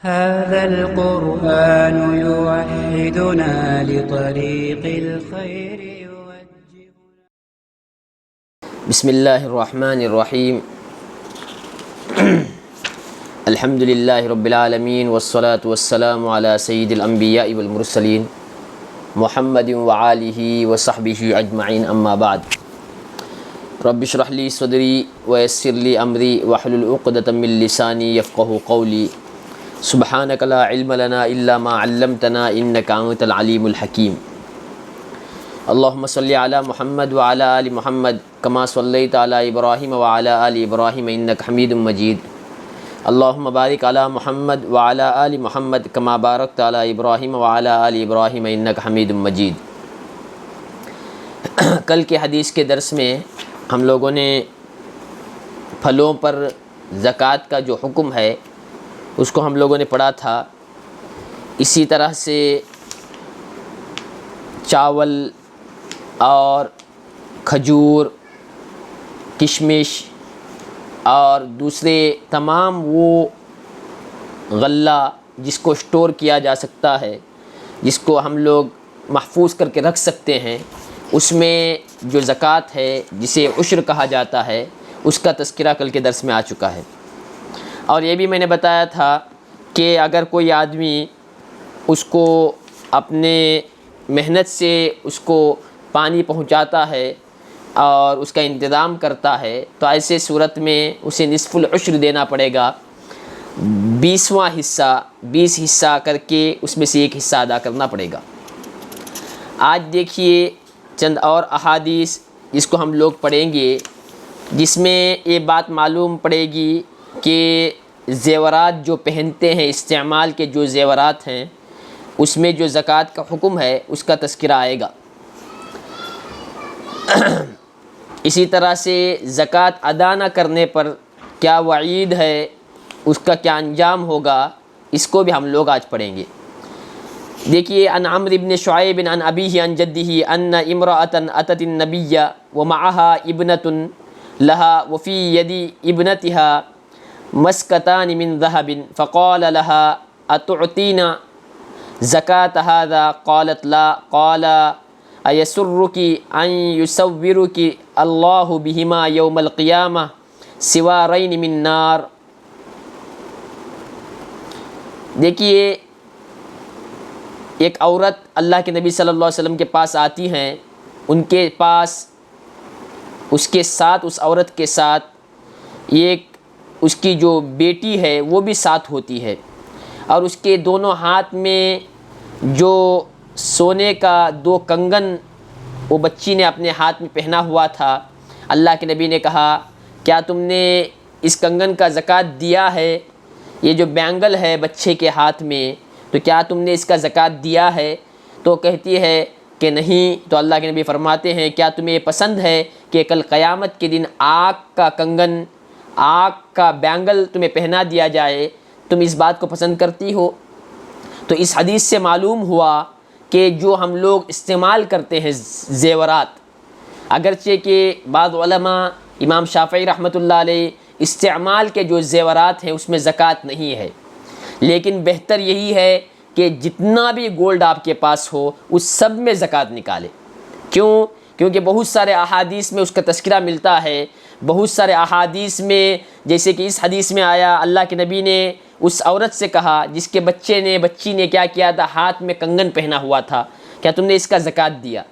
هذا القرآن يوحدنا لطريق الخير يوجهنا. بسم اللہ الرحمن الرحیم الحمد للہ رب العالمین والصلاة والسلام علی سید الانبیاء والمرسلین محمد وآلہ وصحبہ اجمعین، اما بعد. رب اشرح لی صدری ویسر لی امری واحلل عقدۃ من لسانی یفقہوا قولی. سبحانک لا علم لنا الا ما علمتنا انک انت العلیم الحکیم. اللہم صلی علی محمد وعلی آل محمد کما صلیت علی ابراہیم وعلی آل ابراہیم انک حمید مجید. اللہم بارک علی محمد وعلی آل محمد کما بارکت علی ابراہیم وعلی آل ابراہیم انک حمید مجید. کل کے حدیث کے درس میں ہم لوگوں نے پھلوں پر زکوٰۃ کا جو حکم ہے اس کو ہم لوگوں نے پڑھا تھا. اسی طرح سے چاول اور کھجور، کشمش اور دوسرے تمام وہ غلہ جس کو اسٹور کیا جا سکتا ہے، جس کو ہم لوگ محفوظ کر کے رکھ سکتے ہیں، اس میں جو زکوٰۃ ہے جسے عشر کہا جاتا ہے اس کا تذکرہ کل کے درس میں آ چکا ہے. اور یہ بھی میں نے بتایا تھا کہ اگر کوئی آدمی اس کو اپنے محنت سے اس کو پانی پہنچاتا ہے اور اس کا انتظام کرتا ہے تو ایسے صورت میں اسے نصف العشر دینا پڑے گا. 20واں حصہ 20 حصہ کر کے اس میں سے ایک حصہ ادا کرنا پڑے گا. آج دیکھیے چند اور احادیث جس کو ہم لوگ پڑھیں گے، جس میں یہ بات معلوم پڑے گی کہ زیورات جو پہنتے ہیں، استعمال کے جو زیورات ہیں، اس میں جو زکوٰۃ کا حکم ہے اس کا تذکرہ آئے گا. اسی طرح سے زکوٰۃ ادا نہ کرنے پر کیا وعید ہے، اس کا کیا انجام ہوگا، اس کو بھی ہم لوگ آج پڑھیں گے. دیکھیے، عن عمرو بن شعیب عن ابیہ عن جدہ ان امرأۃ اتت النبی ومعها ابنة لها وفی ید ابنتها مسکتان من ذهب فقال لها اتعطین زکاة هذا قالت لا قال ایسرک ان یصورک اللہ بہما یوم القیامہ سوارین من نار. دیکھیے، ایک عورت اللہ کے نبی صلی اللہ علیہ وسلم کے پاس آتی ہیں. ان کے پاس اس کے ساتھ، اس عورت کے ساتھ ایک اس کی جو بیٹی ہے وہ بھی ساتھ ہوتی ہے، اور اس کے دونوں ہاتھ میں جو سونے کا 2 کنگن وہ بچی نے اپنے ہاتھ میں پہنا ہوا تھا. اللہ کے نبی نے کہا، کیا تم نے اس کنگن کا زکوٰۃ دیا ہے؟ یہ جو بینگل ہے بچے کے ہاتھ میں، تو کیا تم نے اس کا زکوٰۃ دیا ہے؟ تو کہتی ہے کہ نہیں. تو اللہ کے نبی فرماتے ہیں، کیا تمہیں پسند ہے کہ کل قیامت کے دن آگ کا کنگن، آگ کا بینگل تمہیں پہنا دیا جائے؟ تم اس بات کو پسند کرتی ہو؟ تو اس حدیث سے معلوم ہوا کہ جو ہم لوگ استعمال کرتے ہیں زیورات، اگرچہ کہ بعض علماء، امام شافعی رحمۃ اللہ علیہ، استعمال کے جو زیورات ہیں اس میں زکوٰۃ نہیں ہے، لیکن بہتر یہی ہے کہ جتنا بھی گولڈ آپ کے پاس ہو اس سب میں زکوٰۃ نکالے. کیوں؟ کیونکہ بہت سارے احادیث میں اس کا تذکرہ ملتا ہے. بہت سارے احادیث میں، جیسے کہ اس حدیث میں آیا، اللہ کے نبی نے اس عورت سے کہا جس کے بچی نے کیا کیا تھا، ہاتھ میں کنگن پہنا ہوا تھا، کیا تم نے اس کا زکوٰۃ دیا؟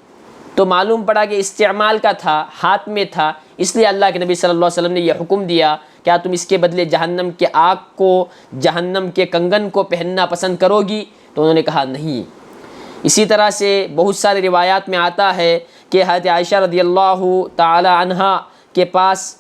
تو معلوم پڑا کہ استعمال کا تھا، ہاتھ میں تھا، اس لیے اللہ کے نبی صلی اللہ علیہ وسلم نے یہ حکم دیا، کیا تم اس کے بدلے جہنم کے آگ کو، جہنم کے کنگن کو پہننا پسند کرو گی؟ تو انہوں نے کہا نہیں. اسی طرح سے بہت سارے روایات میں آتا ہے کہ حضرت عائشہ رضی اللہ تعالی عنہا کے پاس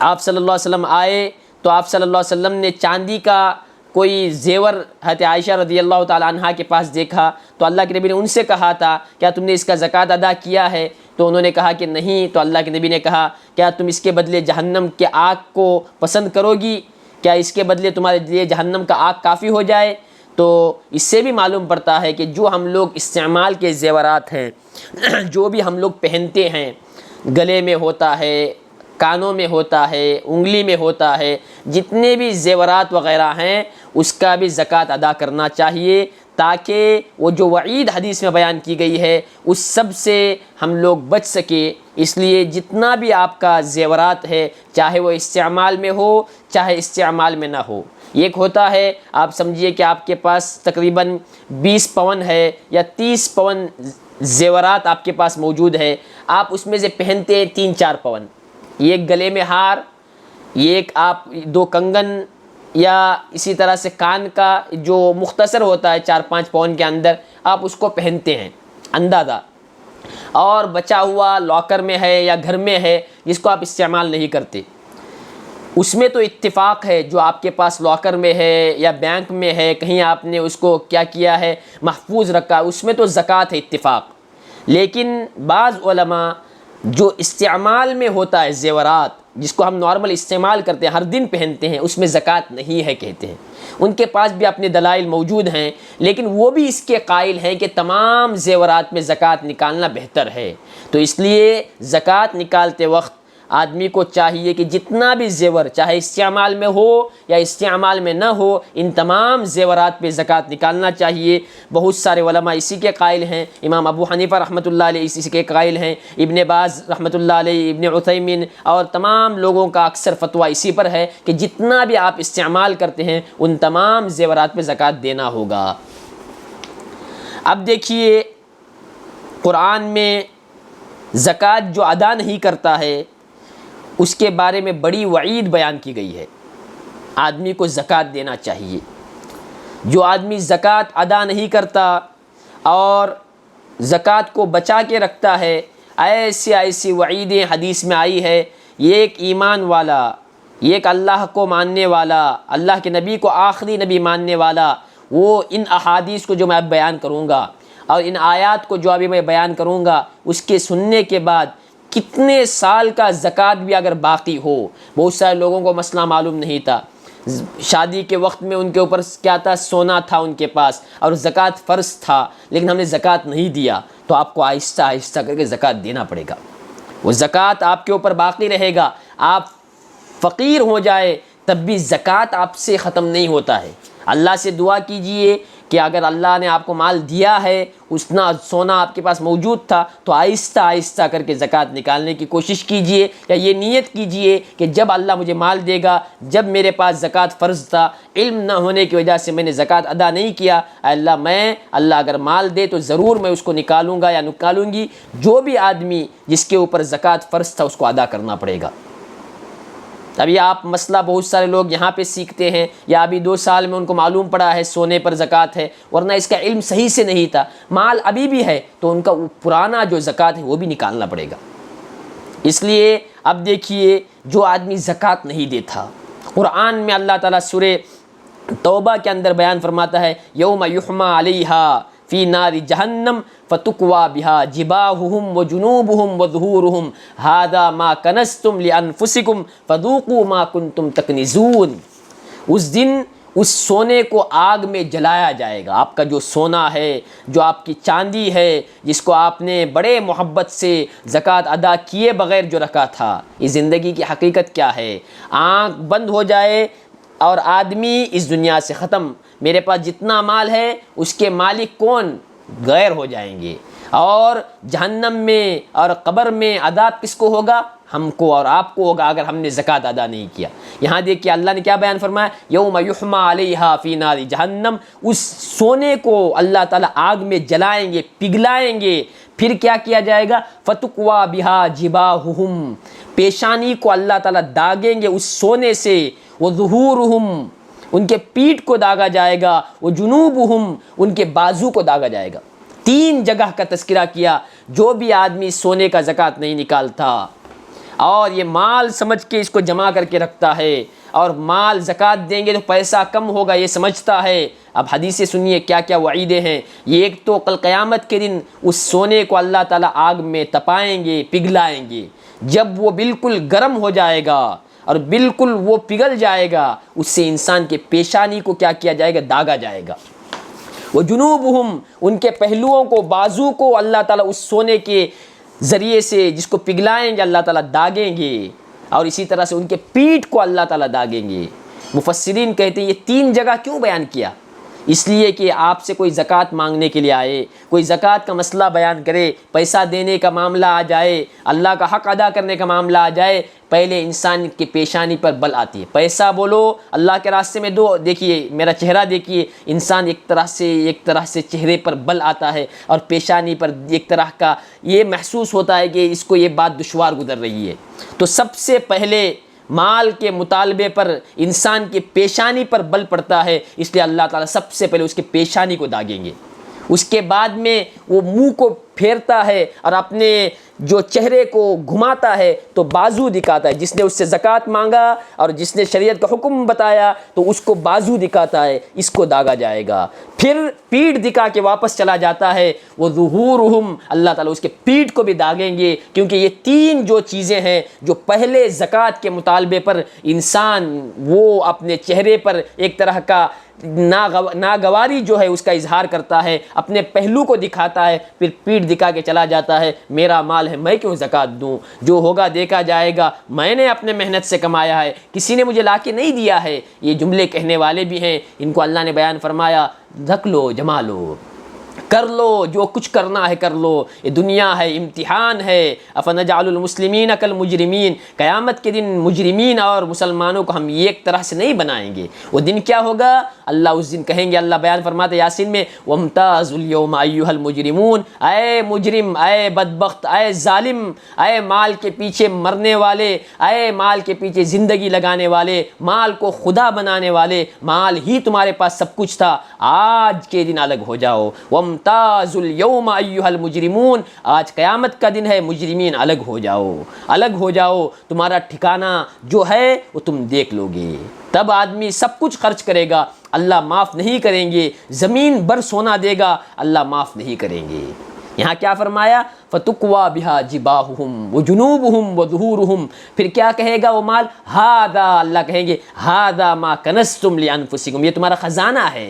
آپ صلی اللہ علیہ وسلم آئے تو آپ صلی اللہ علیہ وسلم نے چاندی کا کوئی زیور حضرت عائشہ رضی اللہ تعالی عنہا کے پاس دیکھا تو اللہ کے نبی نے ان سے کہا تھا، کیا تم نے اس کا زکوٰۃ ادا کیا ہے؟ تو انہوں نے کہا کہ نہیں. تو اللہ کے نبی نے کہا، کیا تم اس کے بدلے جہنم کے آگ کو پسند کرو گی؟ کیا اس کے بدلے تمہارے لیے جہنم کا آگ کافی ہو جائے؟ تو اس سے بھی معلوم پڑتا ہے کہ جو ہم لوگ استعمال کے زیورات ہیں، جو بھی ہم لوگ پہنتے ہیں، گلے میں ہوتا ہے، کانوں میں ہوتا ہے، انگلی میں ہوتا ہے، جتنے بھی زیورات وغیرہ ہیں اس کا بھی زکوٰۃ ادا کرنا چاہیے، تاکہ وہ جو وعید حدیث میں بیان کی گئی ہے اس سب سے ہم لوگ بچ سکیں۔ اس لیے جتنا بھی آپ کا زیورات ہے، چاہے وہ استعمال میں ہو چاہے استعمال میں نہ ہو، ایک ہوتا ہے آپ سمجھیے کہ آپ کے پاس تقریباً 20 پون ہے یا 30 پون زیورات آپ کے پاس موجود ہے، آپ اس میں سے پہنتے ہیں 3-4 پون، ایک گلے میں ہار، ایک آپ 2 کنگن، یا اسی طرح سے کان کا جو مختصر ہوتا ہے 4-5 پون کے اندر، آپ اس کو پہنتے ہیں اندازہ، اور بچا ہوا لاکر میں ہے یا گھر میں ہے جس کو آپ استعمال نہیں کرتے، اس میں تو اتفاق ہے جو آپ کے پاس لاکر میں ہے یا بینک میں ہے، کہیں آپ نے اس کو کیا کیا ہے محفوظ رکھا، اس میں تو زکوٰۃ ہے اتفاق۔ لیکن بعض علماء جو استعمال میں ہوتا ہے زیورات، جس کو ہم نارمل استعمال کرتے ہیں، ہر دن پہنتے ہیں، اس میں زکوٰۃ نہیں ہے کہتے ہیں۔ ان کے پاس بھی اپنے دلائل موجود ہیں، لیکن وہ بھی اس کے قائل ہیں کہ تمام زیورات میں زکوٰۃ نکالنا بہتر ہے۔ تو اس لیے زکوٰۃ نکالتے وقت آدمی کو چاہیے کہ جتنا بھی زیور چاہے استعمال میں ہو یا استعمال میں نہ ہو، ان تمام زیورات پہ زکوٰۃ نکالنا چاہیے۔ بہت سارے علماء اسی کے قائل ہیں، امام ابو حنیفہ رحمۃ اللہ علیہ اسی کے قائل ہیں، ابن باز رحمۃ اللہ علیہ، ابن عثیمین اور تمام لوگوں کا اکثر فتویٰ اسی پر ہے کہ جتنا بھی آپ استعمال کرتے ہیں ان تمام زیورات پہ زکوٰۃ دینا ہوگا۔ اب دیکھیے قرآن میں زکوٰۃ جو ادا نہیں کرتا ہے اس کے بارے میں بڑی وعید بیان کی گئی ہے، آدمی کو زکوٰۃ دینا چاہیے۔ جو آدمی زکوٰۃ ادا نہیں کرتا اور زکوٰۃ کو بچا کے رکھتا ہے، ایسی وعیدیں حدیث میں آئی ہے، ایک ایمان والا، ایک اللہ کو ماننے والا، اللہ کے نبی کو آخری نبی ماننے والا، وہ ان احادیث کو جو میں اب بیان کروں گا اور ان آیات کو جو ابھی میں بیان کروں گا اس کے سننے کے بعد کتنے سال کا زکوٰۃ بھی اگر باقی ہو، بہت سارے لوگوں کو مسئلہ معلوم نہیں تھا، شادی کے وقت میں ان کے اوپر کیا تھا، سونا تھا ان کے پاس اور زکوٰۃ فرض تھا، لیکن ہم نے زکوٰۃ نہیں دیا، تو آپ کو آہستہ آہستہ کر کے زکوٰۃ دینا پڑے گا۔ وہ زکوٰۃ آپ کے اوپر باقی رہے گا، آپ فقیر ہو جائے تب بھی زکوٰۃ آپ سے ختم نہیں ہوتا ہے۔ اللہ سے دعا کیجئے کہ اگر اللہ نے آپ کو مال دیا ہے، اتنا سونا آپ کے پاس موجود تھا، تو آہستہ آہستہ کر کے زکوٰۃ نکالنے کی کوشش کیجئے، یا یہ نیت کیجئے کہ جب اللہ مجھے مال دے گا، جب میرے پاس زکوٰۃ فرض تھا، علم نہ ہونے کی وجہ سے میں نے زکوٰۃ ادا نہیں کیا، اے اللہ اگر مال دے تو ضرور میں اس کو نکالوں گا یا نکالوں گی۔ جو بھی آدمی جس کے اوپر زکوٰۃ فرض تھا اس کو ادا کرنا پڑے گا۔ ابھی آپ مسئلہ بہت سارے لوگ یہاں پہ سیکھتے ہیں، یا ابھی 2 سال میں ان کو معلوم پڑا ہے سونے پر زکوٰۃ ہے، ورنہ اس کا علم صحیح سے نہیں تھا، مال ابھی بھی ہے تو ان کا پرانا جو زکوٰۃ ہے وہ بھی نکالنا پڑے گا۔ اس لیے اب دیکھیے جو آدمی زکوٰۃ نہیں دیتا، قرآن میں اللہ تعالیٰ سورہ توبہ کے اندر بیان فرماتا ہے، یوم یحمیٰ علیہا فی نار جہنم فتکویٰ بہا جباہہم وجنوبہم وظہورہم ھذا ما کنزتم لانفسکم فذوقوا ما کنتم تکنزون۔ اس دن اس سونے کو آگ میں جلایا جائے گا، آپ کا جو سونا ہے، جو آپ کی چاندی ہے، جس کو آپ نے بڑے محبت سے زکوٰۃ ادا کیے بغیر جو رکھا تھا، اس زندگی کی حقیقت کیا ہے؟ آنکھ بند ہو جائے اور آدمی اس دنیا سے ختم، میرے پاس جتنا مال ہے اس کے مالک کون؟ غیر ہو جائیں گے، اور جہنم میں اور قبر میں عذاب کس کو ہوگا؟ ہم کو اور آپ کو ہوگا اگر ہم نے زکوٰۃ ادا نہیں کیا۔ یہاں دیکھیے اللہ نے کیا بیان فرمایا، یوم یحمیٰ علیہا فی نار جہنم، اس سونے کو اللہ تعالیٰ آگ میں جلائیں گے، پگھلائیں گے، پھر کیا کیا جائے گا، فتکویٰ بہا جباہہم، پیشانی کو اللہ تعالیٰ داغیں گے اس سونے سے، وظہورہم، ان کے پیٹھ کو داغا جائے گا، وجنوبہم، ان کے بازو کو داغا جائے گا۔ 3 جگہ کا تذکرہ کیا۔ جو بھی آدمی سونے کا زکوٰۃ نہیں نکالتا اور یہ مال سمجھ کے اس کو جمع کر کے رکھتا ہے، اور مال زکوٰۃ دیں گے تو پیسہ کم ہوگا یہ سمجھتا ہے، اب حدیثیں سنیے کیا کیا وعیدیں ہیں۔ یہ ایک تو کل قیامت کے دن اس سونے کو اللہ تعالیٰ آگ میں تپائیں گے، پگھلائیں گے، جب وہ بالکل گرم ہو جائے گا اور بالکل وہ پگھل جائے گا، اس سے انسان کے پیشانی کو کیا کیا جائے گا، داغا جائے گا۔ وہ جنوبہم، ان کے پہلوؤں کو، بازو کو اللہ تعالیٰ اس سونے کے ذریعے سے جس کو پگھلائیں گے اللہ تعالیٰ داغیں گے، اور اسی طرح سے ان کے پیٹھ کو اللہ تعالیٰ داغیں گے۔ مفسرین کہتے ہیں یہ 3 جگہ کیوں بیان کیا؟ اس لیے کہ آپ سے کوئی زکوٰۃ مانگنے کے لیے آئے، کوئی زکوٰۃ کا مسئلہ بیان کرے، پیسہ دینے کا معاملہ آ جائے، اللہ کا حق ادا کرنے کا معاملہ آ جائے، پہلے انسان کی پیشانی پر بل آتی ہے۔ پیسہ بولو، اللہ کے راستے میں دو، دیکھیے میرا چہرہ دیکھیے، انسان ایک طرح سے چہرے پر بل آتا ہے اور پیشانی پر ایک طرح کا یہ محسوس ہوتا ہے کہ اس کو یہ بات دشوار گزر رہی ہے۔ تو سب سے پہلے مال کے مطالبے پر انسان کی پیشانی پر بل پڑتا ہے، اس لیے اللہ تعالیٰ سب سے پہلے اس کے پیشانی کو داغیں گے۔ اس کے بعد میں وہ منہ کو پھیرتا ہے اور اپنے جو چہرے کو گھماتا ہے تو بازو دکھاتا ہے۔ جس نے اس سے زکوٰۃ مانگا اور جس نے شریعت کا حکم بتایا تو اس کو بازو دکھاتا ہے، اس کو داغا جائے گا۔ پھر پیٹھ دکھا کے واپس چلا جاتا ہے، وہ ظہورہم، اللہ تعالیٰ اس کے پیٹھ کو بھی داغیں گے، کیونکہ یہ 3 جو چیزیں ہیں جو پہلے زکوٰۃ کے مطالبے پر انسان وہ اپنے چہرے پر ایک طرح کا ناگواری جو ہے اس کا اظہار کرتا ہے، اپنے پہلو کو دکھاتا ہے، پھر پیٹھ دکھا کے چلا جاتا ہے، میرا مال ہے میں کیوں زکوٰۃ دوں، جو ہوگا دیکھا جائے گا، میں نے اپنے محنت سے کمایا ہے، کسی نے مجھے لا کے نہیں دیا ہے۔ یہ جملے کہنے والے بھی ہیں، ان کو اللہ نے بیان فرمایا رکھ لو، جما لو، کر لو، جو کچھ کرنا ہے کر لو، یہ دنیا ہے، امتحان ہے۔ افنجعل المسلمین کالمجرمین، قیامت کے دن مجرمین اور مسلمانوں کو ہم ایک طرح سے نہیں بنائیں گے۔ وہ دن کیا ہوگا؟ اللہ اس دن کہیں گے، اللہ بیان فرماتے یاسین میں، وامتازوا اليوم ایھا المجرمون، اے مجرم، اے بدبخت، اے ظالم، اے مال کے پیچھے مرنے والے، اے مال کے پیچھے زندگی لگانے والے، مال کو خدا بنانے والے، مال ہی تمہارے پاس سب کچھ تھا، آج کے دن الگ ہو جاؤ۔ وامتازوا اليوم ایھا المجرمون، آج قیامت کا دن ہے، مجرمین الگ ہو جاؤ، الگ ہو جاؤ، تمہارا ٹھکانہ جو ہے وہ تم دیکھ لو گے۔ تب آدمی سب کچھ خرچ کرے گا، اللہ معاف نہیں کریں گے، زمین بھر سونا دے گا، اللہ معاف نہیں کریں گے۔ یہاں کیا فرمایا؟ فَتُقْوَى بِهَا جِبَاهُهُمْ وَجُنُوبُهُمْ وَظُهُورُهُمْ، پھر کیا کہے گا وہ مال؟ هَذَا، اللہ کہیں گے هَذَا مَا كَنَزْتُمْ لِأَنفُسِكُمْ، یہ تمہارا خزانہ ہے،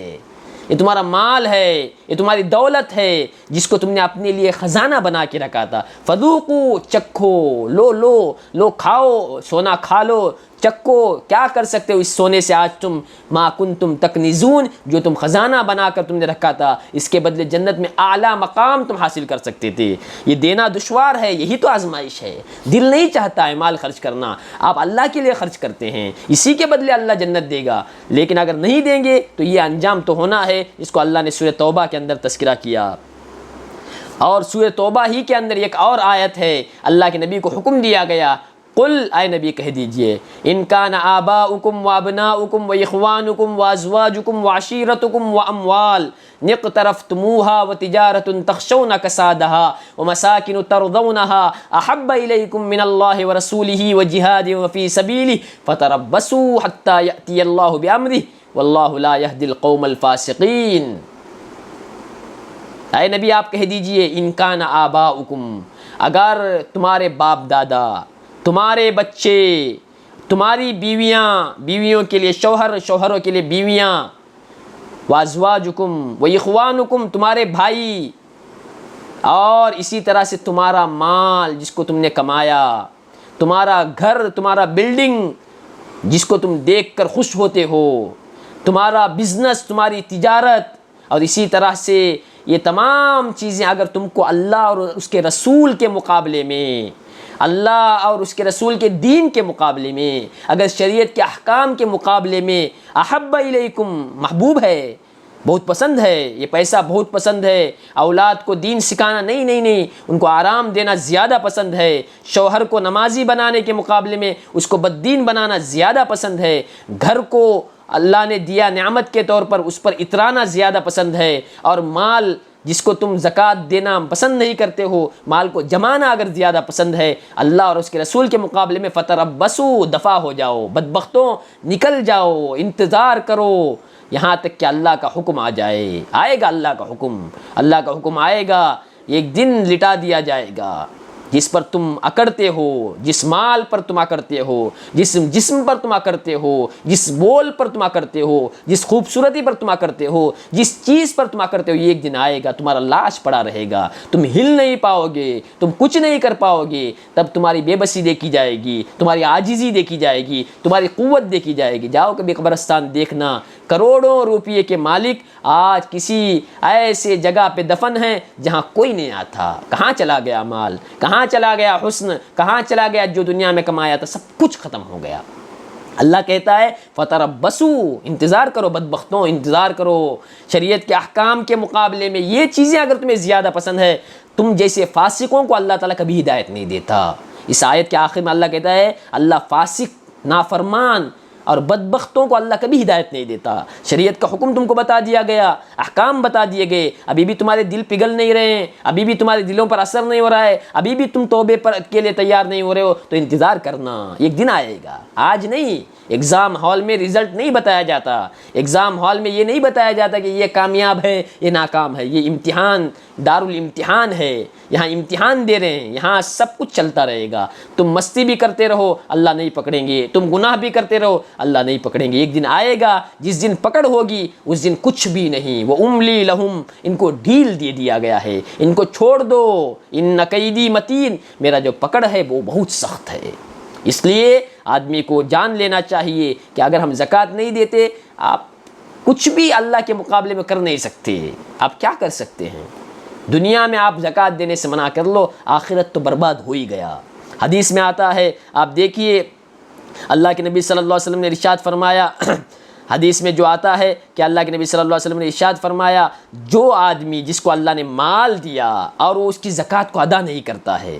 یہ تمہارا مال ہے، یہ تمہاری دولت ہے جس کو تم نے اپنے لیے خزانہ بنا کے رکھا تھا۔ فذوقوا، چکھو، لو کھاؤ، سونا کھا لو، چکو، کیا کر سکتے ہو اس سونے سے آج تم؟ ما کنتم تکنزون، جو تم خزانہ بنا کر تم نے رکھا تھا، اس کے بدلے جنت میں اعلیٰ مقام تم حاصل کر سکتے تھے۔ یہ دینا دشوار ہے، یہی تو آزمائش ہے، دل نہیں چاہتا ہے مال خرچ کرنا، آپ اللہ کے لیے خرچ کرتے ہیں، اسی کے بدلے اللہ جنت دے گا، لیکن اگر نہیں دیں گے تو یہ انجام تو ہونا ہے، جس کو اللہ نے سورہ توبہ کے اندر تذکرہ کیا۔ اور سورہ توبہ ہی کے اندر ایک اور آیت ہے، اللہ کے نبی کو حکم دیا گیا، قل، اے نبی کہہ دیجئے، ان کان آباؤکم وابناؤکم واخوانکم وازواجکم وعشیرتکم واموال اقترفتموها وتجارۃ تخشون کسادها ومساکن ترضونها احب الیکم من اللہ ورسولہ وجہاد فی سبیلہ فتربصوا حتی یأتی اللہ بامرہ واللہ لا یہدی القوم الفاسقین۔ اے نبی آپ کہہ دیجئے، ان کان آباؤکم، اگر تمہارے باپ دادا، تمہارے بچے، تمہاری بیویاں، بیویوں کے لیے شوہر، شوہروں کے لیے بیویاں، وازواجکم واخوانکم، تمہارے بھائی، اور اسی طرح سے تمہارا مال جس کو تم نے کمایا، تمہارا گھر، تمہارا بلڈنگ جس کو تم دیکھ کر خوش ہوتے ہو، تمہارا بزنس، تمہاری تجارت، اور اسی طرح سے یہ تمام چیزیں اگر تم کو اللہ اور اس کے رسول کے مقابلے میں، اللہ اور اس کے رسول کے دین کے مقابلے میں، اگر شریعت کے احکام کے مقابلے میں احب الیکم، محبوب ہے، بہت پسند ہے، یہ پیسہ بہت پسند ہے، اولاد کو دین سکھانا نہیں، ان کو آرام دینا زیادہ پسند ہے، شوہر کو نمازی بنانے کے مقابلے میں اس کو بددین بنانا زیادہ پسند ہے، گھر کو اللہ نے دیا نعمت کے طور پر اس پر اترانا زیادہ پسند ہے، اور مال جس کو تم زکوٰۃ دینا پسند نہیں کرتے ہو، مال کو جمانا اگر زیادہ پسند ہے اللہ اور اس کے رسول کے مقابلے میں، فتربصوا، دفع ہو جاؤ، بدبختوں نکل جاؤ، انتظار کرو یہاں تک کہ اللہ کا حکم آ جائے۔ آئے گا اللہ کا حکم، اللہ کا حکم آئے گا، ایک دن لٹا دیا جائے گا، جس پر تم اکڑتے ہو، جس مال پر تم اکڑتے ہو، جس جسم پر تم اکڑتے ہو، جس بول پر تم اکڑتے ہو، جس خوبصورتی پر تم اکڑتے ہو، جس چیز پر تم اکڑتے ہو، یہ ایک دن آئے گا تمہارا لاش پڑا رہے گا، تم ہل نہیں پاؤ گے، تم کچھ نہیں کر پاؤ گے، تب تمہاری بے بسی دیکھی جائے گی، تمہاری عاجزی دیکھی جائے گی، تمہاری قوت دیکھی جائے گی۔ جاؤ کبھی قبرستان دیکھنا، کروڑوں روپئے کے مالک آج کسی ایسے جگہ پہ دفن ہیں جہاں کوئی نہیں آتا۔ کہاں چلا گیا مال، کہاں چلا گیا حسن، کہاں چلا گیا جو دنیا میں کمایا تھا، سب کچھ ختم ہو گیا۔ اللہ کہتا ہے فتربصوا، انتظار کرو بدبختوں، انتظار کرو۔ شریعت کے احکام کے مقابلے میں یہ چیزیں اگر تمہیں زیادہ پسند ہے، تم جیسے فاسقوں کو اللہ تعالیٰ کبھی ہدایت نہیں دیتا۔ اس آیت کے آخر میں اللہ کہتا ہے اللہ فاسق، نافرمان اور بدبختوں کو اللہ کبھی ہدایت نہیں دیتا۔ شریعت کا حکم تم کو بتا دیا گیا، احکام بتا دیے گئے، ابھی بھی تمہارے دل پگھل نہیں رہے ہیں، ابھی بھی تمہارے دلوں پر اثر نہیں ہو رہا ہے، ابھی بھی تم توبے کے لیے تیار نہیں ہو رہے ہو، تو انتظار کرنا، ایک دن آئے گا، آج نہیں۔ ایگزام ہال میں رزلٹ نہیں بتایا جاتا، ایگزام ہال میں یہ نہیں بتایا جاتا کہ یہ کامیاب ہے یہ ناکام ہے، یہ امتحان دارالامتحان ہے، یہاں امتحان دے رہے ہیں، یہاں سب کچھ چلتا رہے گا۔ تم مستی بھی کرتے رہو اللہ نہیں پکڑیں گے، تم گناہ بھی کرتے رہو اللہ نہیں پکڑیں گے۔ ایک دن آئے گا جس دن پکڑ ہوگی اس دن کچھ بھی نہیں۔ وہ املی لہم، ان کو ڈھیل دے دیا گیا ہے، ان کو چھوڑ دو، ان قیدی متین، میرا جو پکڑ ہے وہ بہت سخت ہے۔ اس لیے آدمی کو جان لینا چاہیے کہ اگر ہم زکوٰۃ نہیں دیتے، آپ کچھ بھی اللہ کے مقابلے میں کر نہیں سکتے۔ آپ کیا کر سکتے ہیں؟ دنیا میں آپ زکوٰۃ دینے سے منع کر لو، آخرت تو برباد ہو ہی گیا۔ حدیث میں آتا ہے، آپ دیکھیے اللہ کے نبی صلی اللہ علیہ وسلم نے ارشاد فرمایا، حدیث میں جو آتا ہے کہ اللہ کے نبی صلی اللہ علیہ وسلم نے ارشاد فرمایا، جو آدمی جس کو اللہ نے مال دیا اور وہ اس کی زکوٰۃ کو ادا نہیں کرتا ہے،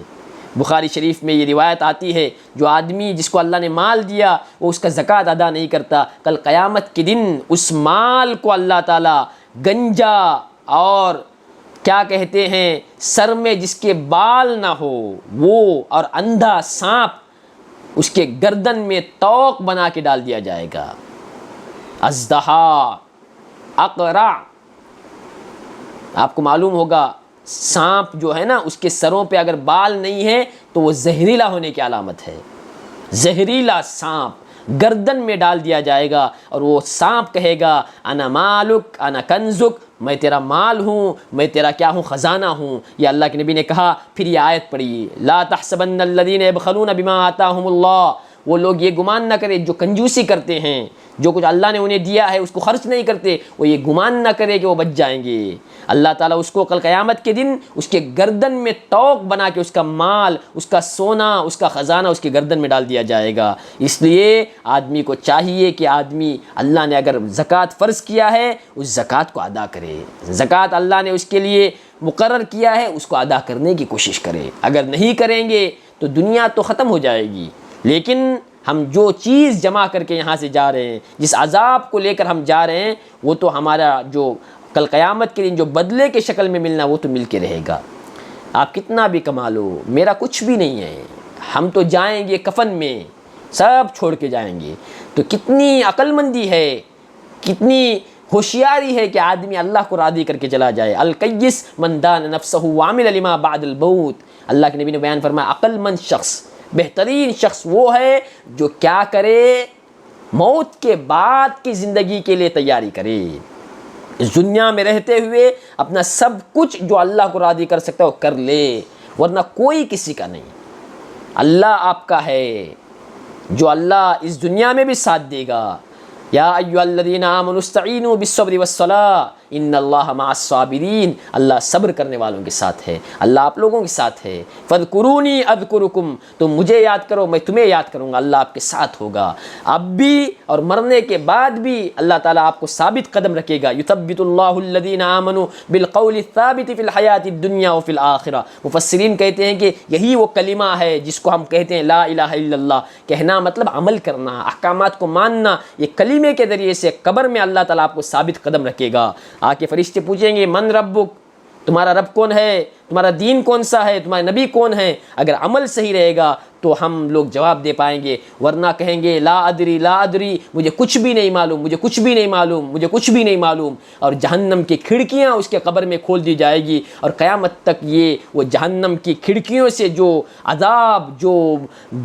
بخاری شریف میں یہ روایت آتی ہے، جو آدمی جس کو اللہ نے مال دیا وہ اس کا زکوٰۃ ادا نہیں کرتا، کل قیامت کے دن اس مال کو اللہ تعالیٰ گنجا اور کیا کہتے ہیں سر میں جس کے بال نہ ہو وہ اور اندھا سانپ اس کے گردن میں توق بنا کے ڈال دیا جائے گا۔ ازدہا، اقرع، آپ کو معلوم ہوگا سانپ جو ہے نا اس کے سروں پہ اگر بال نہیں ہے تو وہ زہریلا ہونے کی علامت ہے۔ زہریلا سانپ گردن میں ڈال دیا جائے گا اور وہ سانپ کہے گا انا مالک انا کنزک، میں تیرا مال ہوں، میں تیرا کیا ہوں، خزانہ ہوں۔ یہ اللہ کے نبی نے کہا۔ پھر یہ آیت پڑھی، لا تحسبن الذین یبخلون بما آتاہم اللہ، وہ لوگ یہ گمان نہ کرے جو کنجوسی کرتے ہیں، جو کچھ اللہ نے انہیں دیا ہے اس کو خرچ نہیں کرتے، وہ یہ گمان نہ کرے کہ وہ بچ جائیں گے۔ اللہ تعالیٰ اس کو کل قیامت کے دن اس کے گردن میں توق بنا کے اس کا مال، اس کا سونا، اس کا خزانہ اس کے گردن میں ڈال دیا جائے گا۔ اس لیے آدمی کو چاہیے کہ آدمی اللہ نے اگر زکوٰۃ فرض کیا ہے اس زکوٰۃ کو ادا کرے، زکوٰۃ اللہ نے اس کے لیے مقرر کیا ہے اس کو ادا کرنے کی کوشش کرے۔ اگر نہیں کریں گے تو دنیا تو ختم ہو جائے گی، لیکن ہم جو چیز جمع کر کے یہاں سے جا رہے ہیں، جس عذاب کو لے کر ہم جا رہے ہیں، وہ تو ہمارا جو کل قیامت کے دن جو بدلے کے شکل میں ملنا وہ تو مل کے رہے گا۔ آپ کتنا بھی کما لو، میرا کچھ بھی نہیں ہے، ہم تو جائیں گے کفن میں، سب چھوڑ کے جائیں گے۔ تو کتنی عقل مندی ہے، کتنی ہوشیاری ہے کہ آدمی اللہ کو راضی کر کے چلا جائے۔ القیس من دان نفسہ وعمل لما بعد الموت، اللہ کے نبی نے بیان فرمایا عقل مند شخص، بہترین شخص وہ ہے جو کیا کرے، موت کے بعد کی زندگی کے لیے تیاری کرے، اس دنیا میں رہتے ہوئے اپنا سب کچھ جو اللہ کو راضی کر سکتا ہے وہ کر لے، ورنہ کوئی کسی کا نہیں، اللہ آپ کا ہے، جو اللہ اس دنیا میں بھی ساتھ دے گا۔ یا ایھا الذین آمنوا استعینوا بالصبر والصلاۃ ان اللہ مع الصابرین، اللہ صبر کرنے والوں کے ساتھ ہے، اللہ آپ لوگوں کے ساتھ ہے۔ فاذکرونی اذکرکم، تم مجھے یاد کرو میں تمہیں یاد کروں گا، اللہ آپ کے ساتھ ہوگا۔ اب بھی اور مرنے کے بعد بھی اللہ تعالیٰ آپ کو ثابت قدم رکھے گا۔ یثبت اللہ الذین آمنوا بالقول الثابت فی الحیاۃ الدنیا وفی الآخرہ، مفسرین کہتے ہیں کہ یہی وہ کلمہ ہے جس کو ہم کہتے ہیں لا الہ الا اللہ، کہنا مطلب عمل کرنا، احکامات کو ماننا، یہ کلمے کے ذریعے سے قبر میں اللہ تعالیٰ آپ کو ثابت قدم رکھے گا۔ آ کے فرشتے پوچھیں گے من ربک، تمہارا رب کون ہے، تمہارا دین کون سا ہے، تمہارے نبی کون ہیں. اگر عمل صحیح رہے گا تو ہم لوگ جواب دے پائیں گے، ورنہ کہیں گے لا ادری لا ادری، مجھے کچھ بھی نہیں معلوم، مجھے کچھ بھی نہیں معلوم، مجھے کچھ بھی نہیں معلوم. اور جہنم کی کھڑکیاں اس کے قبر میں کھول دی جائے گی، اور قیامت تک یہ وہ جہنم کی کھڑکیوں سے جو عذاب، جو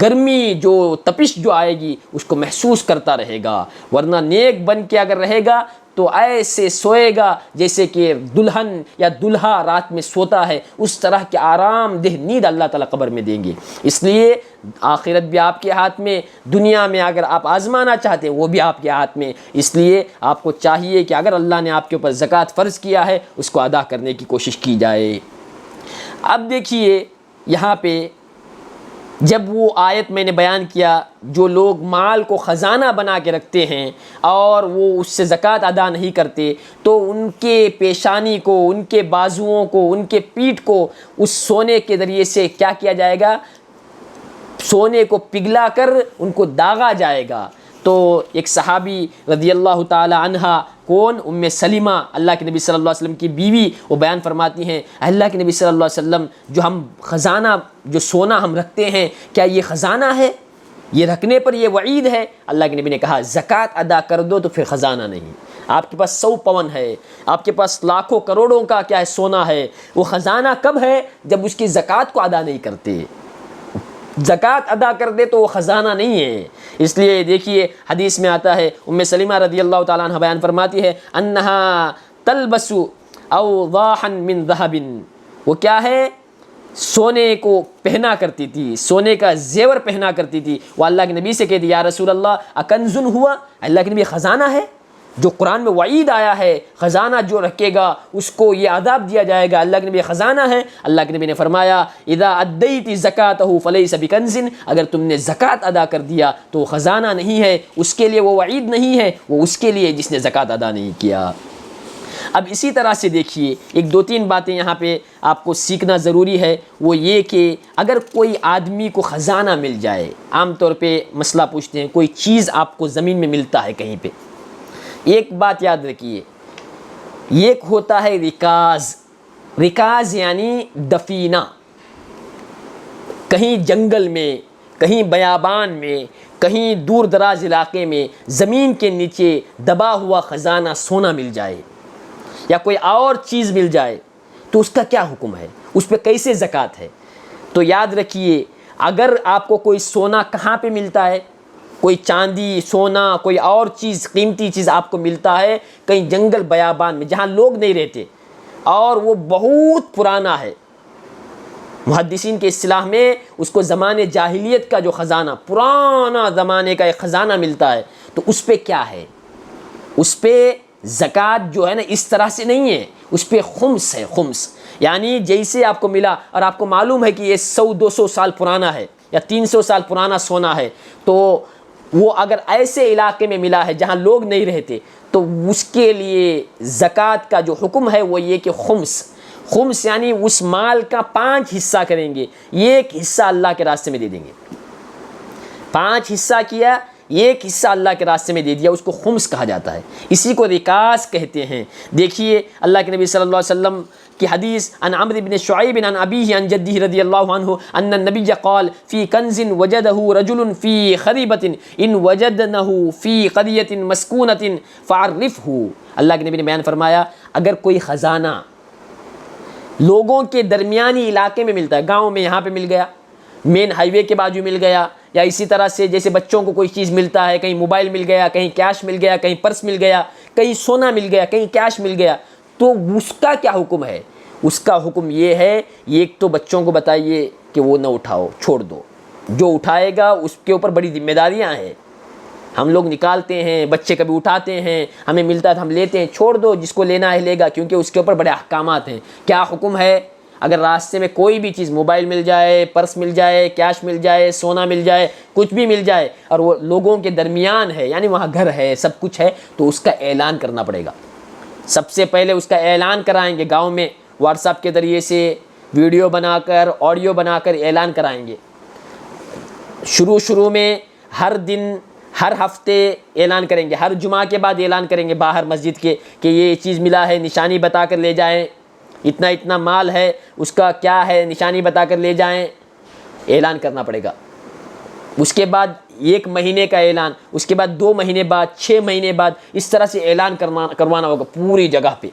گرمی، جو تپش جو آئے گی اس کو محسوس کرتا رہے گا. ورنہ نیک بن کے اگر رہے گا تو ایسے سوئے گا جیسے کہ دلہن یا دلہا رات میں سوتا ہے، اس طرح کی آرام دہ نیند اللہ تعالیٰ قبر میں دیں گے. اس لیے آخرت بھی آپ کے ہاتھ میں، دنیا میں اگر آپ آزمانا چاہتے ہیں وہ بھی آپ کے ہاتھ میں. اس لیے آپ کو چاہیے کہ اگر اللہ نے آپ کے اوپر زکوٰۃ فرض کیا ہے اس کو ادا کرنے کی کوشش کی جائے. اب دیکھیے یہاں پہ جب وہ آیت میں نے بیان کیا، جو لوگ مال کو خزانہ بنا کے رکھتے ہیں اور وہ اس سے زکوٰۃ ادا نہیں کرتے، تو ان کے پیشانی کو، ان کے بازوؤں کو، ان کے پیٹھ کو اس سونے کے ذریعے سے کیا کیا جائے گا، سونے کو پگھلا کر ان کو داغا جائے گا. تو ایک صحابی رضی اللہ تعالی عنہ، کون؟ ام سلمہ، اللہ کے نبی صلی اللہ علیہ وسلم کی بیوی، وہ بیان فرماتی ہیں اللہ کے نبی صلی اللہ علیہ وسلم، جو ہم خزانہ، جو سونا ہم رکھتے ہیں، کیا یہ خزانہ ہے؟ یہ رکھنے پر یہ وعید ہے؟ اللہ کے نبی نے کہا زکوٰۃ ادا کر دو تو پھر خزانہ نہیں. آپ کے پاس 100 پون ہے، آپ کے پاس لاکھوں کروڑوں کا کیا ہے سونا ہے، وہ خزانہ کب ہے؟ جب اس کی زکوٰۃ کو ادا نہیں کرتے. زکوٰۃ ادا کر دے تو وہ خزانہ نہیں ہے. اس لیے دیکھیے حدیث میں آتا ہے، ام سلمہ رضی اللہ تعالیٰ عنہ بیان فرماتی ہے انہا تلبس اوضاحا من ذہب، وہ کیا ہے، سونے کو پہنا کرتی تھی، سونے کا زیور پہنا کرتی تھی. وہ اللہ کے نبی سے کہتی یا رسول اللہ اکنزن ہوا، اللہ کے نبی خزانہ ہے؟ جو قرآن میں وعید آیا ہے خزانہ جو رکھے گا اس کو یہ عذاب دیا جائے گا، اللہ کے نبی خزانہ ہے؟ اللہ کے نبی نے فرمایا اذا ادیت زکاتہ فلیس بکنز، اگر تم نے زکوٰۃ ادا کر دیا تو خزانہ نہیں ہے، اس کے لیے وہ وعید نہیں ہے، وہ اس کے لیے جس نے زکوٰۃ ادا نہیں کیا. اب اسی طرح سے دیکھیے ایک دو تین باتیں یہاں پہ آپ کو سیکھنا ضروری ہے. وہ یہ کہ اگر کوئی آدمی کو خزانہ مل جائے، عام طور پہ مسئلہ پوچھتے ہیں، کوئی چیز آپ کو زمین میں ملتا ہے کہیں پہ، ایک بات یاد رکھیے، ایک ہوتا ہے رکاز. رکاز یعنی دفینہ، کہیں جنگل میں، کہیں بیابان میں، کہیں دور دراز علاقے میں زمین کے نیچے دبا ہوا خزانہ سونا مل جائے یا کوئی اور چیز مل جائے تو اس کا کیا حکم ہے، اس پہ کیسے زکوٰۃ ہے؟ تو یاد رکھیے اگر آپ کو کوئی سونا کہاں پہ ملتا ہے، کوئی چاندی، سونا، کوئی اور چیز، قیمتی چیز آپ کو ملتا ہے کہیں جنگل بیابان میں جہاں لوگ نہیں رہتے اور وہ بہت پرانا ہے، محدثین کے اصطلاح میں اس کو زمانے جاہلیت کا جو خزانہ، پرانا زمانے کا ایک خزانہ ملتا ہے، تو اس پہ کیا ہے؟ اس پہ زکوٰۃ جو ہے نا اس طرح سے نہیں ہے، اس پہ خمس ہے. خمس یعنی جیسے آپ کو ملا اور آپ کو معلوم ہے کہ یہ 100-200 سال پرانا ہے یا 300 سال پرانا سونا ہے، تو وہ اگر ایسے علاقے میں ملا ہے جہاں لوگ نہیں رہتے تو اس کے لیے زکوٰۃ کا جو حکم ہے وہ یہ کہ خمس یعنی اس مال کا 5 حصہ کریں گے، ایک حصہ اللہ کے راستے میں دے دیں گے. 5 حصہ کیا، ایک حصہ اللہ کے راستے میں دے دیا، اس کو خمس کہا جاتا ہے. اسی کو رکاز کہتے ہیں. دیکھیے اللہ کے نبی صلی اللہ علیہ وسلم کی حدیث عن عمرو بن شعیب عن ابیہ عن جدہ رضی اللہ عنہ ان النبی قال فی کنز وجدہ رجل فی خریبۃ ان وجدنہ فی قریۃ مسکونۃ فعرفہ. اللہ کے نبی نے بیان فرمایا اگر کوئی خزانہ لوگوں کے درمیانی علاقے میں ملتا ہے، گاؤں میں یہاں پہ مل گیا، مین ہائی وے کے بازو مل گیا، یا اسی طرح سے جیسے بچوں کو کوئی چیز ملتا ہے، کہیں موبائل مل گیا، کہیں کیش مل گیا، کہیں پرس مل گیا، کہیں سونا مل گیا، کہیں کیش مل گیا، تو اس کا کیا حکم ہے؟ اس کا حکم یہ ہے، ایک تو بچوں کو بتائیے کہ وہ نہ اٹھاؤ، چھوڑ دو، جو اٹھائے گا اس کے اوپر بڑی ذمہ داریاں ہیں. ہم لوگ نکالتے ہیں، بچے کبھی اٹھاتے ہیں، ہمیں ملتا ہے تو ہم لیتے ہیں، چھوڑ دو، جس کو لینا ہے لے گا، کیونکہ اس کے اوپر بڑے احکامات ہیں. کیا حکم ہے؟ اگر راستے میں کوئی بھی چیز، موبائل مل جائے، پرس مل جائے، کیش مل جائے، سونا مل جائے، کچھ بھی مل جائے اور وہ لوگوں کے درمیان ہے، یعنی وہاں گھر ہے، سب کچھ ہے، تو اس کا اعلان کرنا پڑے گا. سب سے پہلے اس کا اعلان کرائیں گے گاؤں میں، واٹس ایپ کے ذریعے سے ویڈیو بنا کر، آڈیو بنا کر اعلان کرائیں گے. شروع میں ہر دن، ہر ہفتے اعلان کریں گے، ہر جمعہ کے بعد اعلان کریں گے باہر مسجد کے کہ یہ چیز ملا ہے، نشانی بتا کر لے جائیں. اتنا اتنا مال ہے، اس کا کیا ہے نشانی بتا کر لے جائیں، اعلان کرنا پڑے گا۔ اس کے بعد 1 مہینے کا اعلان، اس کے بعد 2 مہینے بعد، 6 مہینے بعد، اس طرح سے اعلان کروانا ہوگا پوری جگہ پہ،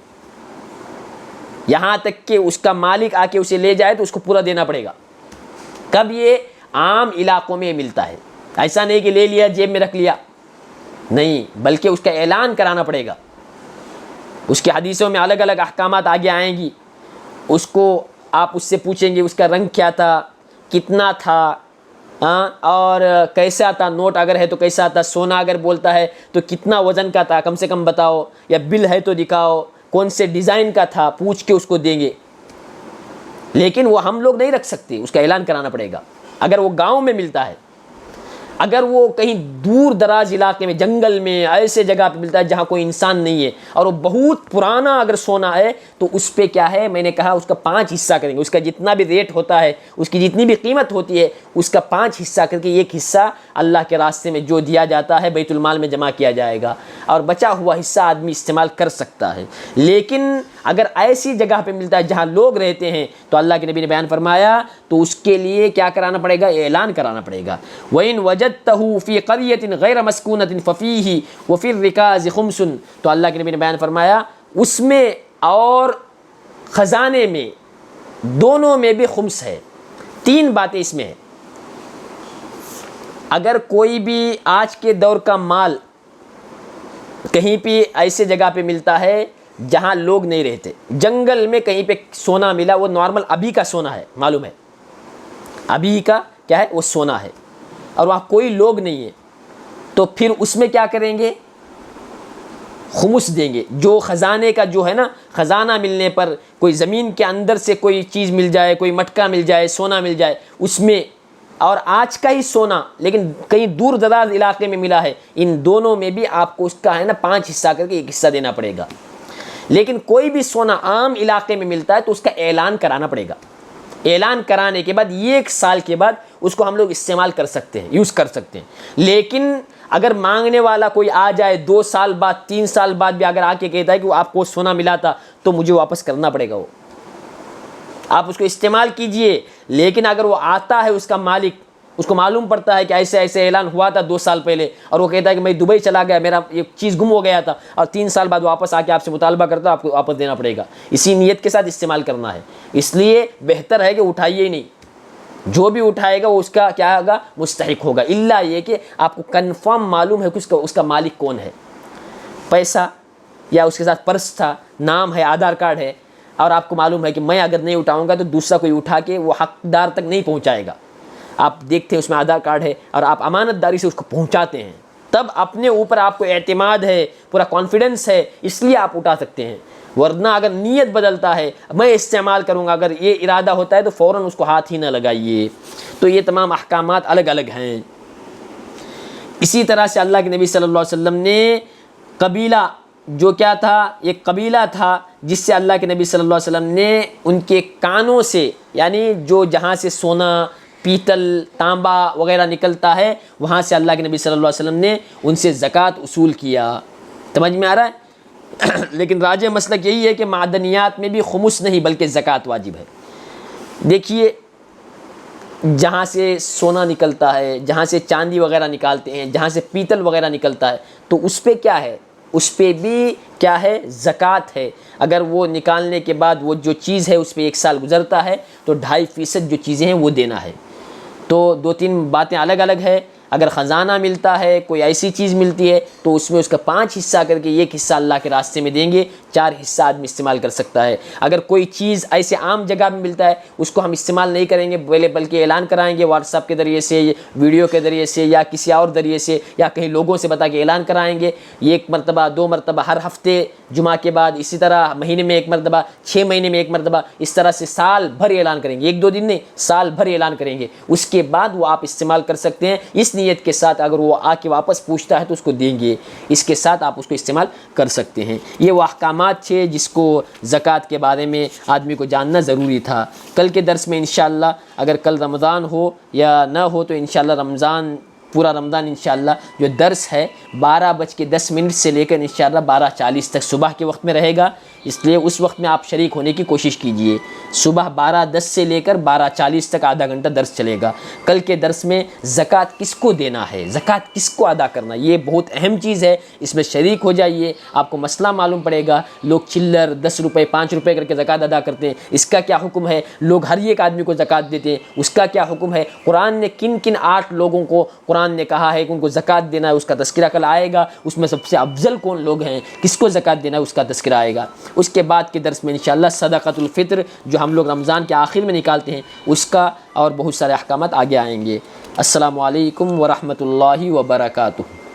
یہاں تک کہ اس کا مالک آ کے اسے لے جائے تو اس کو پورا دینا پڑے گا۔ کب یہ عام علاقوں میں ملتا ہے، ایسا نہیں کہ لے لیا جیب میں رکھ لیا، نہیں، بلکہ اس کا اعلان کرانا پڑے گا۔ اس کی حدیثوں میں الگ الگ احکامات آگے آئیں گی، اس کو آپ اس سے پوچھیں گے اس کا رنگ کیا تھا، کتنا تھا، اور کیسا تھا، نوٹ اگر ہے تو کیسا تھا، سونا اگر بولتا ہے تو کتنا وزن کا تھا، کم سے کم بتاؤ، یا بل ہے تو دکھاؤ، کون سے ڈیزائن کا تھا، پوچھ کے اس کو دیں گے۔ لیکن وہ ہم لوگ نہیں رکھ سکتے، اس کا اعلان کرانا پڑے گا۔ اگر وہ گاؤں میں ملتا ہے، اگر وہ کہیں دور دراز علاقے میں، جنگل میں، ایسے جگہ پہ ملتا ہے جہاں کوئی انسان نہیں ہے، اور وہ بہت پرانا اگر سونا ہے تو اس پہ کیا ہے، میں نے کہا اس کا 5 حصہ کریں گے، اس کا جتنا بھی ریٹ ہوتا ہے، اس کی جتنی بھی قیمت ہوتی ہے، اس کا 5 حصہ کر کے 1 حصہ اللہ کے راستے میں جو دیا جاتا ہے بیت المال میں جمع کیا جائے گا، اور بچا ہوا حصہ آدمی استعمال کر سکتا ہے۔ لیکن اگر ایسی جگہ پہ ملتا ہے جہاں لوگ رہتے ہیں تو اللہ کے نبی نے بیان فرمایا تو اس کے لیے کیا کرانا پڑے گا، اعلان کرانا پڑے گا۔ وَإِن وَجَدْتَهُ فِي قَرْيَةٍ غَيْرَ مَسْكُونَةٍ فَفِيهِ وَفِي الرِّكَازِ خُمْسٌ، تو اللہ کے نبی نے بیان فرمایا اس میں اور خزانے میں دونوں میں بھی خمس ہے۔ 3 باتیں اس میں ہیں۔ اگر کوئی بھی آج کے دور کا مال کہیں پہ ایسے جگہ پہ ملتا ہے جہاں لوگ نہیں رہتے، جنگل میں کہیں پہ سونا ملا، وہ نارمل ابھی کا سونا ہے، معلوم ہے ابھی کا کیا ہے، وہ سونا ہے، اور وہاں کوئی لوگ نہیں ہے، تو پھر اس میں کیا کریں گے، خمس دیں گے۔ جو خزانے کا جو ہے نا، خزانہ ملنے پر کوئی زمین کے اندر سے کوئی چیز مل جائے، کوئی مٹکا مل جائے، سونا مل جائے، اس میں، اور آج کا ہی سونا لیکن کہیں دور دراز علاقے میں ملا ہے، ان دونوں میں بھی آپ کو اس کا ہے نا 5 حصہ کر کے 1 حصہ دینا پڑے گا۔ لیکن کوئی بھی سونا عام علاقے میں ملتا ہے تو اس کا اعلان کرانا پڑے گا۔ اعلان کرانے کے بعد 1 سال کے بعد اس کو ہم لوگ استعمال کر سکتے ہیں، یوز کر سکتے ہیں۔ لیکن اگر مانگنے والا کوئی آ جائے 2 سال بعد، 3 سال بعد بھی اگر آ کے کہتا ہے کہ وہ آپ کو سونا ملا تھا تو مجھے واپس کرنا پڑے گا، وہ آپ اس کو استعمال کیجئے۔ لیکن اگر وہ آتا ہے اس کا مالک، اس کو معلوم پڑتا ہے کہ ایسے ایسے اعلان ہوا تھا 2 سال پہلے، اور وہ کہتا ہے کہ میں دبئی چلا گیا، میرا یہ چیز گم ہو گیا تھا، اور 3 سال بعد واپس آ کے آپ سے مطالبہ کرتا ہے، آپ کو واپس دینا پڑے گا۔ اسی نیت کے ساتھ استعمال کرنا ہے، اس لیے بہتر ہے کہ اٹھائیے ہی نہیں، جو بھی اٹھائے گا وہ اس کا کیا ہوگا، مستحق ہوگا، الا یہ کہ آپ کو کنفرم معلوم ہے کہ اس کا مالک کون ہے، پیسہ یا اس کے ساتھ پرس تھا، نام ہے، آدھار کارڈ ہے، اور آپ کو معلوم ہے کہ میں اگر نہیں اٹھاؤں گا تو دوسرا کوئی اٹھا کے وہ حقدار تک نہیں پہنچائے گا۔ آپ دیکھتے ہیں اس میں آدھار کارڈ ہے اور آپ امانت داری سے اس کو پہنچاتے ہیں، تب اپنے اوپر آپ کو اعتماد ہے، پورا کانفیڈنس ہے، اس لیے آپ اٹھا سکتے ہیں۔ ورنہ اگر نیت بدلتا ہے، میں استعمال کروں گا، اگر یہ ارادہ ہوتا ہے تو فوراً اس کو ہاتھ ہی نہ لگائیے۔ تو یہ تمام احکامات الگ الگ ہیں۔ اسی طرح سے اللہ کے نبی صلی اللہ علیہ وسلم نے قبیلہ جو کیا تھا، ایک قبیلہ تھا جس سے اللہ کے نبی صلی اللہ علیہ وسلم نے ان کے کانوں سے، یعنی جو جہاں سے سونا، پیتل، تانبا وغیرہ نکلتا ہے، وہاں سے اللہ کے نبی صلی اللہ علیہ وسلم نے ان سے زکوٰۃ وصول کیا۔ سمجھ میں آ رہا ہے؟ لیکن راجح مسلک یہی ہے کہ معدنیات میں بھی خمس نہیں بلکہ زکوٰۃ واجب ہے۔ دیکھیے جہاں سے سونا نکلتا ہے، جہاں سے چاندی وغیرہ نکالتے ہیں، جہاں سے پیتل وغیرہ نکلتا ہے، تو اس پہ کیا ہے، اس پہ بھی کیا ہے، زکوٰۃ ہے۔ اگر وہ نکالنے کے بعد وہ جو چیز ہے اس پہ 1 سال گزرتا ہے تو 2.5% جو چیزیں ہیں وہ دینا ہے۔ تو 2-3 باتیں الگ الگ ہے۔ اگر خزانہ ملتا ہے، کوئی ایسی چیز ملتی ہے تو اس میں اس کا 5 حصہ کر کے 1 حصہ اللہ کے راستے میں دیں گے، 4 حصہ آدمی استعمال کر سکتا ہے۔ اگر کوئی چیز ایسے عام جگہ میں ملتا ہے اس کو ہم استعمال نہیں کریں گے، بلکہ اعلان کرائیں گے واٹس ایپ کے ذریعے سے، ویڈیو کے ذریعے سے، یا کسی اور ذریعے سے، یا کہیں لوگوں سے بتا کے اعلان کرائیں گے 1 مرتبہ 2 مرتبہ، ہر ہفتے جمعہ کے بعد، اسی طرح مہینے میں 1 مرتبہ، 6 مہینے میں 1 مرتبہ، اس طرح سے سال بھر اعلان کریں گے، 1-2 دن نہیں، سال بھر اعلان کریں گے۔ اس کے بعد وہ آپ استعمال کر سکتے ہیں اس نیت کے ساتھ، اگر وہ آ کے واپس پوچھتا ہے تو اس کو دیں گے، اس کے ساتھ آپ اس کو استعمال کر سکتے ہیں۔ یہ وہ احکامات تھے جس کو زکوٰۃ کے بارے میں آدمی کو جاننا ضروری تھا۔ کل کے درس میں انشاءاللہ اگر کل رمضان ہو یا نہ ہو تو انشاءاللہ رمضان پورا رمضان انشاءاللہ جو درس ہے 12:10 سے لے کر انشاءاللہ 12:40 تک صبح کے وقت میں رہے گا، اس لیے اس وقت میں آپ شریک ہونے کی کوشش کیجئے۔ صبح 12:10 سے لے کر 12:40 تک آدھا گھنٹہ درس چلے گا۔ کل کے درس میں زکوٰۃ کس کو دینا ہے، زکوٰۃ کس کو ادا کرنا، یہ بہت اہم چیز ہے، اس میں شریک ہو جائیے، آپ کو مسئلہ معلوم پڑے گا۔ لوگ چلر 10 روپے 5 روپے کر کے زکوٰۃ ادا کرتے ہیں، اس کا کیا حکم ہے؟ لوگ ہر ایک آدمی کو زکوٰۃ دیتے ہیں، اس کا کیا حکم ہے؟ قرآن نے کن کن 8 لوگوں کو قرآن نے کہا ہے کہ ان کو زکوٰۃ دینا ہے، اس کا تذکرہ کل آئے گا۔ اس میں سب سے افضل کون لوگ ہیں، کس کو زکوٰۃ دینا ہے، اس کا تذکرہ آئے گا۔ اس کے بعد کے درس میں انشاءاللہ صدقۃ الفطر جو ہم لوگ رمضان کے آخر میں نکالتے ہیں اس کا اور بہت سارے احکامات آگے آئیں گے۔ السلام علیکم ورحمۃ اللہ وبرکاتہ۔